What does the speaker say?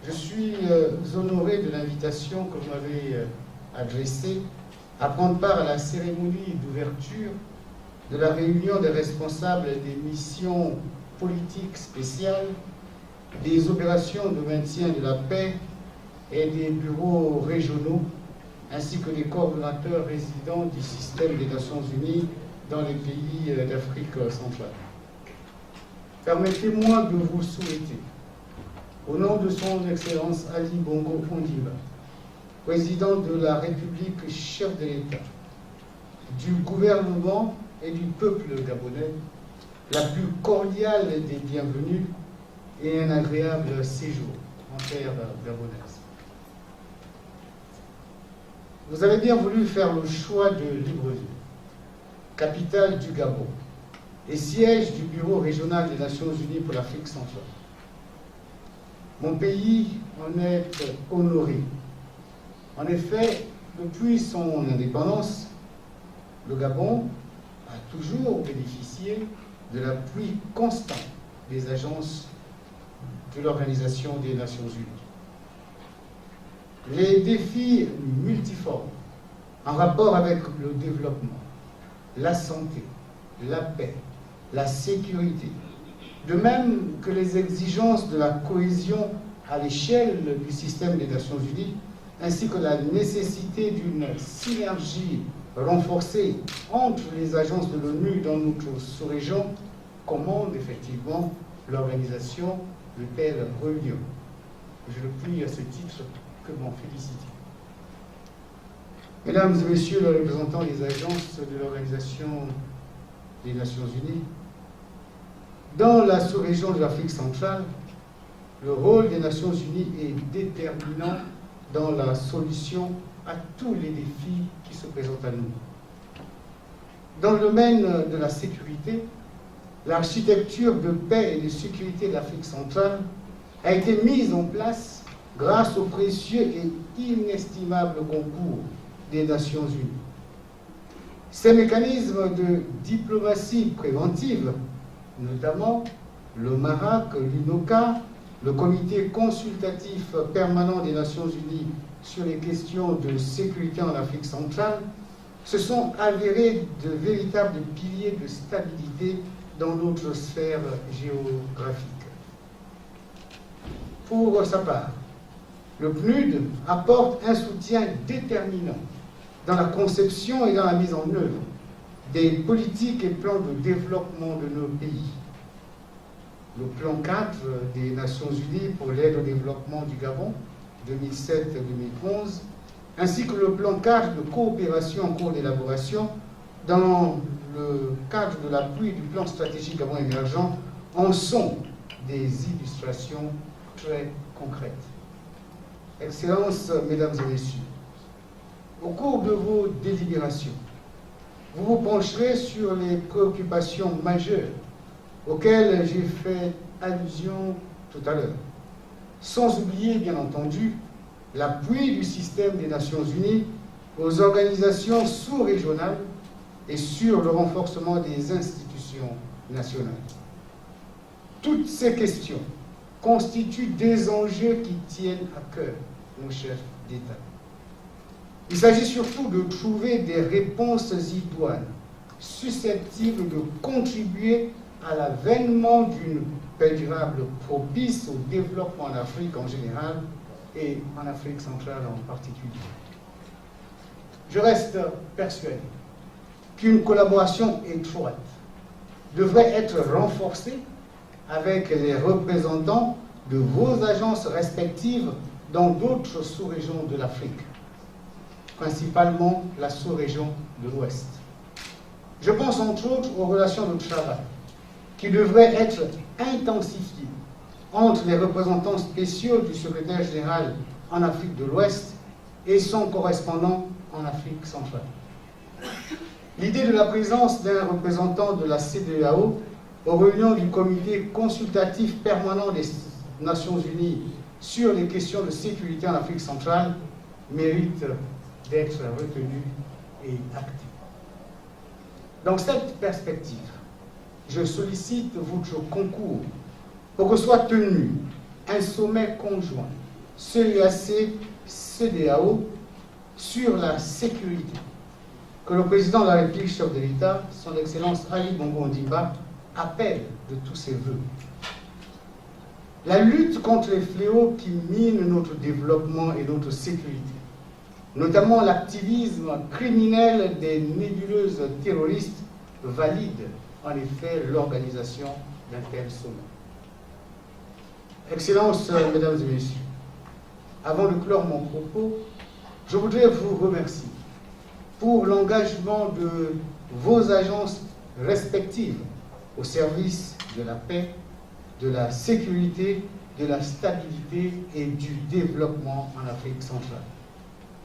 Je suis honoré de l'invitation que vous m'avez adressée à prendre part à la cérémonie d'ouverture de la réunion des responsables des missions politiques spéciales, des opérations de maintien de la paix et des bureaux régionaux, ainsi que des coordonnateurs résidents du système des Nations Unies dans les pays d'Afrique centrale. Permettez-moi de vous souhaiter, au nom de son Excellence Ali Bongo Ondimba, président de la République, chef de l'État, du gouvernement et du peuple gabonais, la plus cordiale des bienvenues et un agréable séjour en terre gabonaise. Vous avez bien voulu faire le choix de Libreville, capitale du Gabon, et siège du Bureau régional des Nations Unies pour l'Afrique centrale. Mon pays en est honoré. En effet, depuis son indépendance, le Gabon a toujours bénéficié de l'appui constant des agences de l'Organisation des Nations Unies. Les défis multiformes en rapport avec le développement, la santé, la paix, la sécurité, de même que les exigences de la cohésion à l'échelle du système des Nations Unies, ainsi que la nécessité d'une synergie renforcée entre les agences de l'ONU dans notre sous-région, commande effectivement l'organisation de telles réunions. Je le prie à ce titre que m'en féliciter. Mesdames et Messieurs les représentants des agences de l'Organisation des Nations Unies, dans la sous-région de l'Afrique centrale, le rôle des Nations Unies est déterminant dans la solution à tous les défis qui se présentent à nous. Dans le domaine de la sécurité, l'architecture de paix et de sécurité de l'Afrique centrale a été mise en place grâce au précieux et inestimable concours des Nations Unies. Ces mécanismes de diplomatie préventive, notamment le MARAC, l'UNOCA, le Comité consultatif permanent des Nations Unies sur les questions de sécurité en Afrique centrale, se sont avérés de véritables piliers de stabilité dans notre sphère géographique. Pour sa part, le PNUD apporte un soutien déterminant dans la conception et dans la mise en œuvre des politiques et plans de développement de nos pays. Le plan 4 des Nations Unies pour l'aide au développement du Gabon, 2007-2011, ainsi que le plan 4 de coopération en cours d'élaboration dans le cadre de l'appui du plan stratégique Gabon émergent en sont des illustrations très concrètes. Excellences, Mesdames et Messieurs, au cours de vos délibérations, vous vous pencherez sur les préoccupations majeures auxquelles j'ai fait allusion tout à l'heure, sans oublier, bien entendu, l'appui du système des Nations Unies aux organisations sous-régionales et sur le renforcement des institutions nationales. Toutes ces questions constituent des enjeux qui tiennent à cœur nos chefs d'État. Il s'agit surtout de trouver des réponses idoines, susceptibles de contribuer à l'avènement d'une paix durable propice au développement en Afrique en général et en Afrique centrale en particulier. Je reste persuadé qu'une collaboration étroite devrait être renforcée avec les représentants de vos agences respectives dans d'autres sous-régions de l'Afrique, principalement la sous-région de l'Ouest. Je pense entre autres aux relations de travail qui devraient être intensifiées entre les représentants spéciaux du secrétaire général en Afrique de l'Ouest et son correspondant en Afrique centrale. L'idée de la présence d'un représentant de la CEDEAO aux réunions du Comité consultatif permanent des Nations Unies sur les questions de sécurité en Afrique centrale mérite d'être retenue et actée. Dans cette perspective, je sollicite votre concours pour que soit tenu un sommet conjoint CEAC, CEDEAO sur la sécurité, que le président de la République, chef de l'État, son Excellence Ali Bongo Ondimba, appelle de tous ses voeux. La lutte contre les fléaux qui minent notre développement et notre sécurité, notamment l'activisme criminel des nébuleuses terroristes, valide en effet l'organisation d'un tel sommet. Excellences, Mesdames et Messieurs, avant de clore mon propos, je voudrais vous remercier pour l'engagement de vos agences respectives au service de la paix, de la sécurité, de la stabilité et du développement en Afrique centrale.